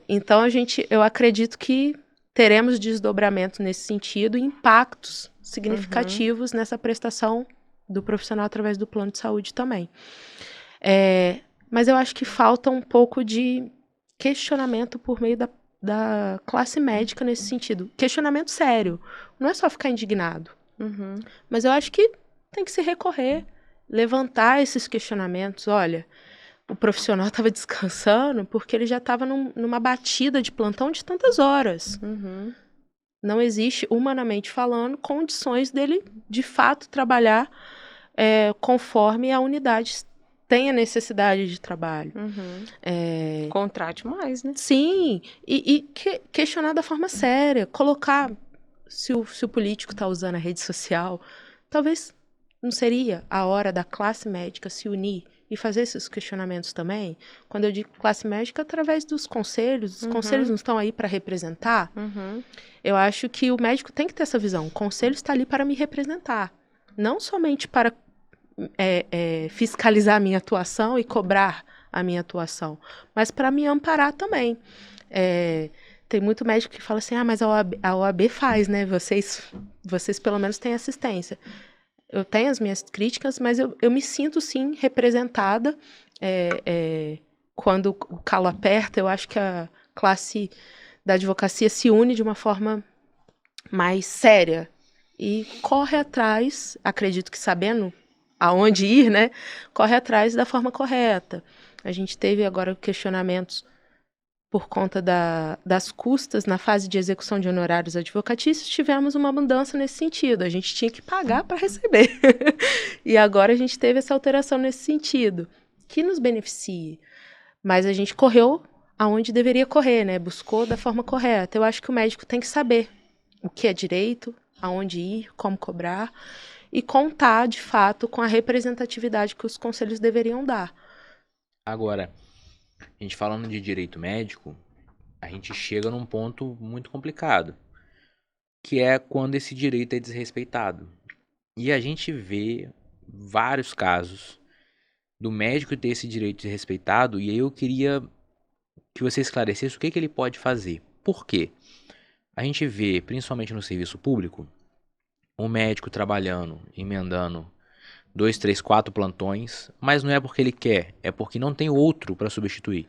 Então eu acredito que teremos desdobramento nesse sentido e impactos significativos nessa prestação do profissional através do plano de saúde também. Mas eu acho que falta um pouco de questionamento por meio da classe médica nesse sentido. Questionamento sério. Não é só ficar indignado. Mas eu acho que tem que se recorrer, levantar esses questionamentos. Olha, o profissional estava descansando porque ele já estava numa batida de plantão de tantas horas. Não existe, humanamente falando, condições dele, de fato, trabalhar conforme a unidade tem a necessidade de trabalho. Contrate mais, né? Sim, e questionar da forma séria, colocar, se o político está usando a rede social, talvez não seria a hora da classe médica se unir e fazer esses questionamentos também? Quando eu digo classe médica, através dos conselhos, os conselhos não estão aí para representar. Eu acho que o médico tem que ter essa visão, o conselho está ali para me representar, não somente para fiscalizar a minha atuação e cobrar a minha atuação, mas para me amparar também. Tem muito médico que fala assim, mas a OAB faz, né? Vocês pelo menos têm assistência. Eu tenho as minhas críticas, mas eu me sinto, sim, representada. Quando o calo aperta, eu acho que a classe da advocacia se une de uma forma mais séria e corre atrás, acredito que sabendo aonde ir, né? Corre atrás da forma correta. A gente teve agora questionamentos por conta das custas na fase de execução de honorários advocatícios, tivemos uma mudança nesse sentido. A gente tinha que pagar para receber. E agora a gente teve essa alteração nesse sentido, que nos beneficie. Mas a gente correu aonde deveria correr, né? Buscou da forma correta. Eu acho que o médico tem que saber o que é direito, aonde ir, como cobrar, e contar, de fato, com a representatividade que os conselhos deveriam dar. Agora, a gente falando de direito médico, a gente chega num ponto muito complicado, que é quando esse direito é desrespeitado. E a gente vê vários casos do médico ter esse direito desrespeitado, e aí eu queria que você esclarecesse o que ele pode fazer. Por quê? A gente vê, principalmente no serviço público, um médico trabalhando, emendando 2, 3, 4 plantões, mas não é porque ele quer, é porque não tem outro para substituir.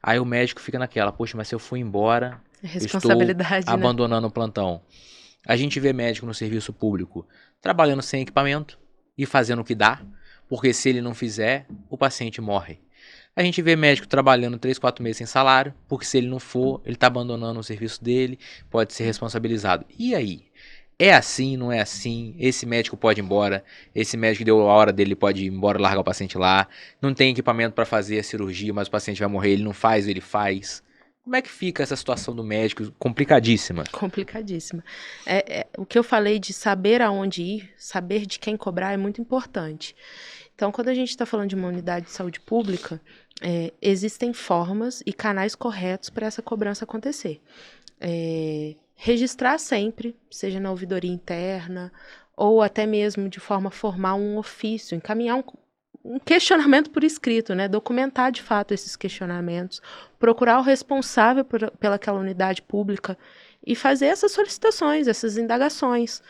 Aí o médico fica naquela, poxa, mas se eu for embora, responsabilidade, estou abandonando o plantão. A gente vê médico no serviço público trabalhando sem equipamento e fazendo o que dá, porque se ele não fizer, o paciente morre. A gente vê médico trabalhando 3, 4 meses sem salário, porque se ele não for, ele está abandonando o serviço dele, pode ser responsabilizado. E aí? É assim, não é assim? Esse médico pode ir embora, esse médico deu a hora dele, pode ir embora, largar o paciente lá, não tem equipamento para fazer a cirurgia, mas o paciente vai morrer, ele não faz, ele faz. Como é que fica essa situação do médico? Complicadíssima. Complicadíssima. O que eu falei de saber aonde ir, saber de quem cobrar é muito importante. Então, quando a gente está falando de uma unidade de saúde pública, existem formas e canais corretos para essa cobrança acontecer. registrar sempre, seja na ouvidoria interna, ou até mesmo de forma formal um ofício, encaminhar um questionamento por escrito, né? Documentar de fato esses questionamentos, procurar o responsável pelaquela unidade pública e fazer essas solicitações, essas indagações.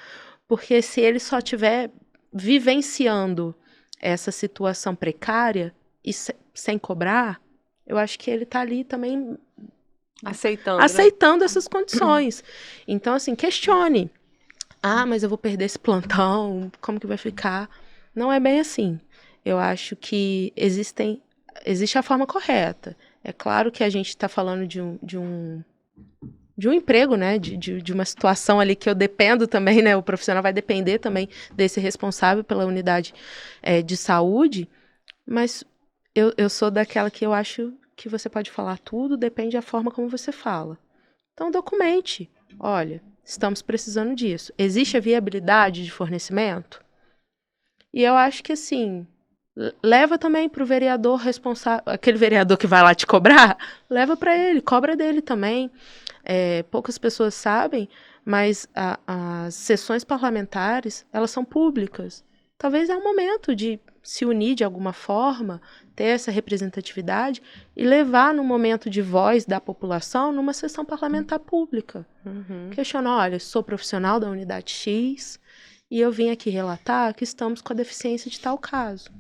Porque se ele só estiver vivenciando essa situação precária e sem cobrar, eu acho que ele está ali também aceitando essas condições. Então, assim, questione. Ah, mas eu vou perder esse plantão, como que vai ficar? Não é bem assim. Eu acho que existe a forma correta. É claro que a gente está falando de um emprego, né? De uma situação ali que eu dependo também, né? O profissional vai depender também desse responsável pela unidade de saúde, mas eu sou daquela que eu acho que você pode falar tudo, depende da forma como você fala. Então, documente. Olha, estamos precisando disso. Existe a viabilidade de fornecimento? E eu acho que, assim, leva também para o vereador responsável, aquele vereador que vai lá te cobrar, leva para ele, cobra dele também. Poucas pessoas sabem, mas as sessões parlamentares, elas são públicas. Talvez é um momento de se unir de alguma forma, ter essa representatividade e levar no momento de voz da população numa sessão parlamentar pública. Questionar, olha, sou profissional da unidade X e eu vim aqui relatar que estamos com a deficiência de tal caso.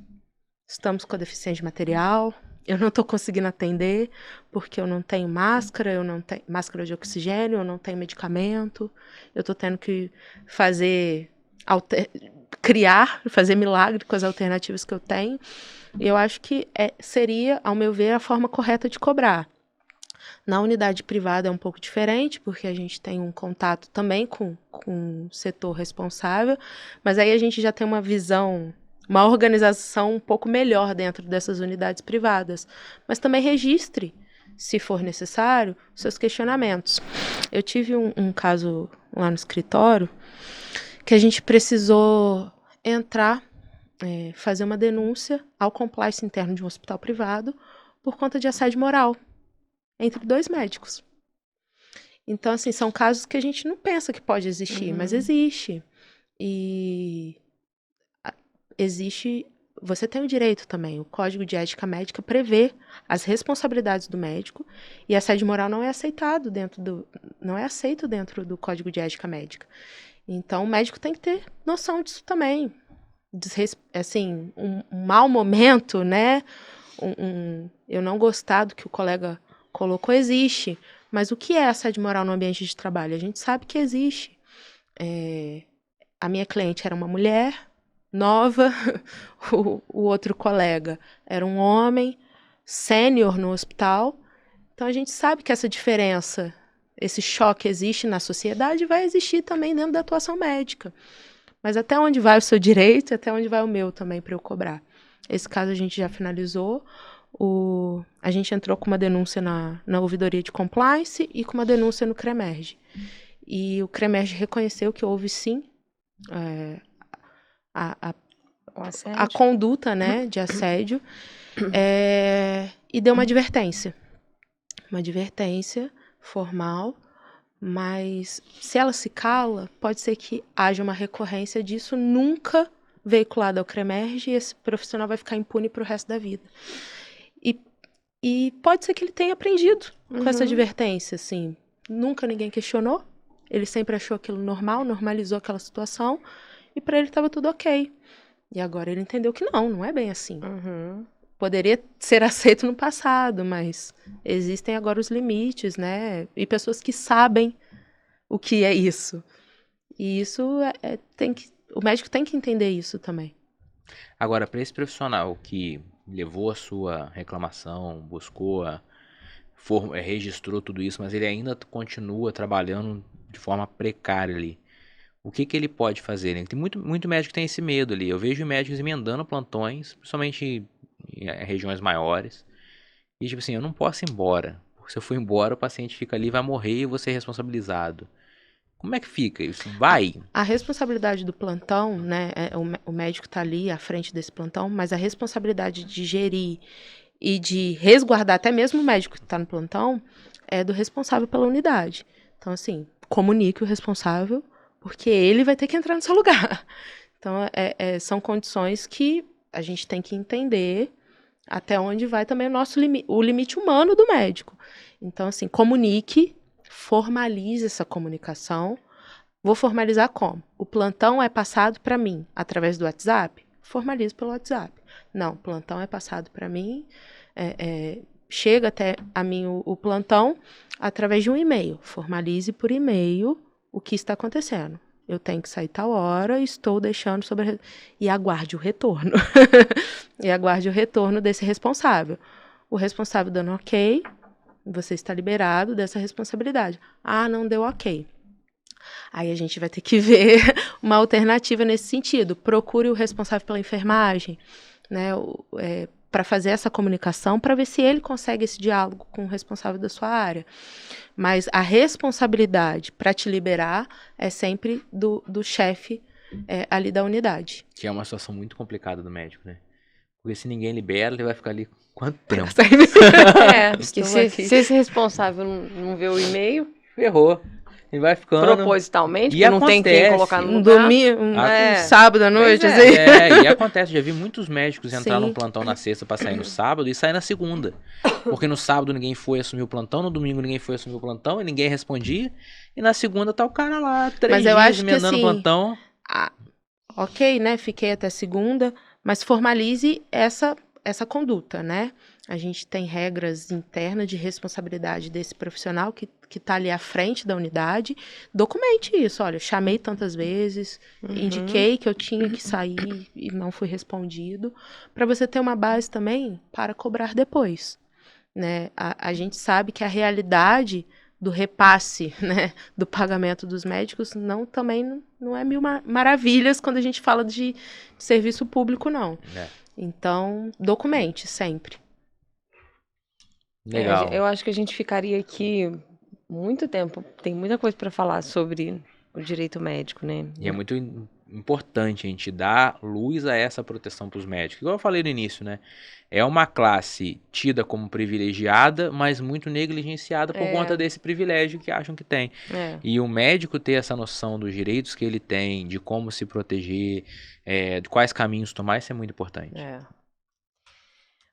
Estamos com a deficiência de material, eu não estou conseguindo atender porque eu não tenho máscara, eu não tenho máscara de oxigênio, eu não tenho medicamento, eu estou tendo que fazer milagre com as alternativas que eu tenho. Eu acho que seria, ao meu ver, a forma correta de cobrar. Na unidade privada é um pouco diferente, porque a gente tem um contato também com o setor responsável, mas aí a gente já tem uma visão, uma organização um pouco melhor dentro dessas unidades privadas. Mas também registre, se for necessário, seus questionamentos. Eu tive um caso lá no escritório que a gente precisou entrar, fazer uma denúncia ao compliance interno de um hospital privado por conta de assédio moral entre 2 médicos. Então, assim, são casos que a gente não pensa que pode existir, mas existe. E existe, você tem o direito também, o Código de Ética Médica prevê as responsabilidades do médico e assédio moral não é aceito dentro do Código de Ética Médica. Então, o médico tem que ter noção disso também. Assim, um mau momento, né? Eu não gostar do que o colega colocou, existe. Mas o que é assédio moral no ambiente de trabalho? A gente sabe que existe. A minha cliente era uma mulher nova, o outro colega era um homem sênior no hospital. Então, a gente sabe que essa diferença, esse choque existe na sociedade e vai existir também dentro da atuação médica. Mas até onde vai o seu direito e até onde vai o meu também para eu cobrar. Esse caso a gente já finalizou. A gente entrou com uma denúncia na ouvidoria de compliance e com uma denúncia no CREMERGE. E o CREMERGE reconheceu que houve sim a conduta, né, de assédio e deu uma advertência. Uma advertência formal, mas se ela se cala, pode ser que haja uma recorrência disso nunca veiculado ao CREMERGE e esse profissional vai ficar impune para o resto da vida. E pode ser que ele tenha aprendido com essa advertência, assim. Nunca ninguém questionou, ele sempre achou aquilo normal, normalizou aquela situação e para ele estava tudo ok. E agora ele entendeu que não é bem assim. Poderia ser aceito no passado, mas existem agora os limites, né? E pessoas que sabem o que é isso. E isso o médico tem que entender isso também. Agora, para esse profissional que levou a sua reclamação, buscou, registrou tudo isso, mas ele ainda continua trabalhando de forma precária ali, o que ele pode fazer? Né? Tem muito médico que tem esse medo ali. Eu vejo médicos emendando plantões, principalmente em regiões maiores. E tipo assim, eu não posso ir embora. Porque se eu for embora, o paciente fica ali, vai morrer e eu vou ser responsabilizado. Como é que fica isso? Vai? A responsabilidade do plantão, né? O médico está ali à frente desse plantão, mas a responsabilidade de gerir e de resguardar até mesmo o médico que está no plantão é do responsável pela unidade. Então, assim, comunique o responsável, porque ele vai ter que entrar no seu lugar. Então, são condições que a gente tem que entender até onde vai também o limite humano do médico. Então, assim, comunique, formalize essa comunicação. Vou formalizar como? O plantão é passado para mim através do WhatsApp? Formalize pelo WhatsApp. Não, o plantão é passado para mim, chega até a mim o plantão através de um e-mail. Formalize por e-mail o que está acontecendo. Eu tenho que sair tal hora, estou deixando sobre... E aguarde o retorno. E aguarde o retorno desse responsável. O responsável dando ok, você está liberado dessa responsabilidade. Ah, não deu ok. Aí a gente vai ter que ver uma alternativa nesse sentido. Procure o responsável pela enfermagem, né, para fazer essa comunicação, para ver se ele consegue esse diálogo com o responsável da sua área. Mas a responsabilidade para te liberar é sempre do chefe ali da unidade. Que é uma situação muito complicada do médico, né? Porque se ninguém libera, ele vai ficar ali quanto tempo? Porque se esse responsável não vê o e-mail... Ferrou. Ele vai ficando... Propositalmente, porque não tem quem colocar no lugar. Domingo, sábado à noite, assim. E acontece, já vi muitos médicos entrar num plantão na sexta pra sair no sábado e sair na segunda. Porque no sábado ninguém foi assumir o plantão, no domingo ninguém foi assumir o plantão e ninguém respondia. E na segunda tá o cara lá, 3 dias emendando o plantão. Ok, né? Fiquei até segunda, mas formalize essa conduta, né? A gente tem regras internas de responsabilidade desse profissional que está ali à frente da unidade. Documente isso. Olha, chamei tantas vezes, indiquei que eu tinha que sair e não fui respondido, para você ter uma base também para cobrar depois, né? A gente sabe que a realidade do repasse, né, do pagamento dos médicos também não é mil maravilhas quando a gente fala de serviço público, não. Então, documente sempre. Legal. Eu acho que a gente ficaria aqui muito tempo. Tem muita coisa para falar sobre o direito médico, né? E é muito importante a gente dar luz a essa proteção para os médicos. Igual eu falei no início, né? É uma classe tida como privilegiada, mas muito negligenciada por conta desse privilégio que acham que tem. E o médico ter essa noção dos direitos que ele tem, de como se proteger, de quais caminhos tomar, isso é muito importante.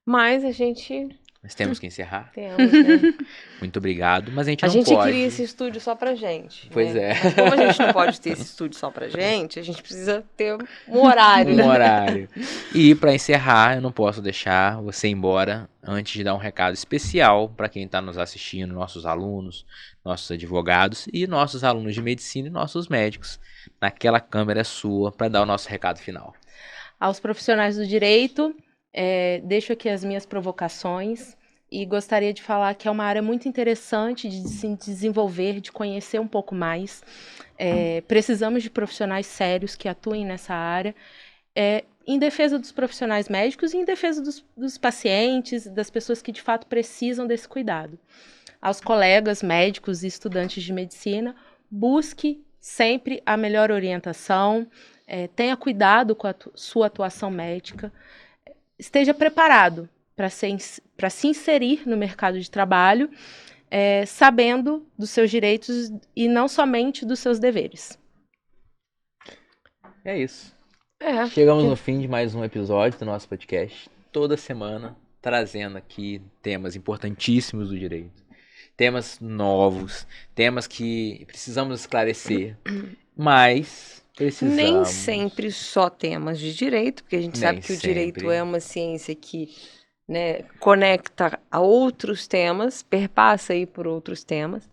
Mas a gente... Mas temos que encerrar. Temos, né? Muito obrigado, mas a gente não pode. A gente queria esse estúdio só pra gente. Pois né? Mas como a gente não pode ter esse estúdio só pra gente, a gente precisa ter um horário. Um horário. E pra encerrar, eu não posso deixar você ir embora antes de dar um recado especial para quem está nos assistindo, nossos alunos, nossos advogados e nossos alunos de medicina e nossos médicos. Naquela câmera sua para dar o nosso recado final. Aos profissionais do direito... deixo aqui as minhas provocações e gostaria de falar que é uma área muito interessante de se desenvolver, de conhecer um pouco mais. Precisamos de profissionais sérios que atuem nessa área, em defesa dos profissionais médicos e em defesa dos pacientes, das pessoas que de fato precisam desse cuidado. Aos colegas médicos e estudantes de medicina, busque sempre a melhor orientação, tenha cuidado com a sua atuação médica, esteja preparado para se inserir no mercado de trabalho, sabendo dos seus direitos e não somente dos seus deveres. É isso. Chegamos no fim de mais um episódio do nosso podcast. Toda semana trazendo aqui temas importantíssimos do direito. Temas novos, temas que precisamos esclarecer, mas... Nem sempre só temas de direito, porque a gente sabe que o direito é uma ciência que, né, conecta a outros temas, perpassa aí por outros temas.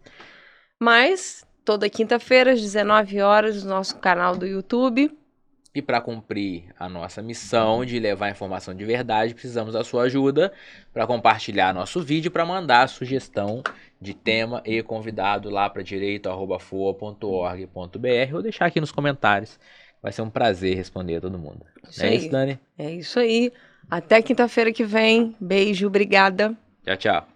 Mas toda quinta-feira às 19 horas no nosso canal do YouTube. E para cumprir a nossa missão de levar informação de verdade, precisamos da sua ajuda para compartilhar nosso vídeo, para mandar a sugestão de tema e convidado lá para direito@foa.org.br ou deixar aqui nos comentários. Vai ser um prazer responder a todo mundo. É isso, Dani? É isso aí. Até quinta-feira que vem. Beijo, obrigada. Tchau, tchau.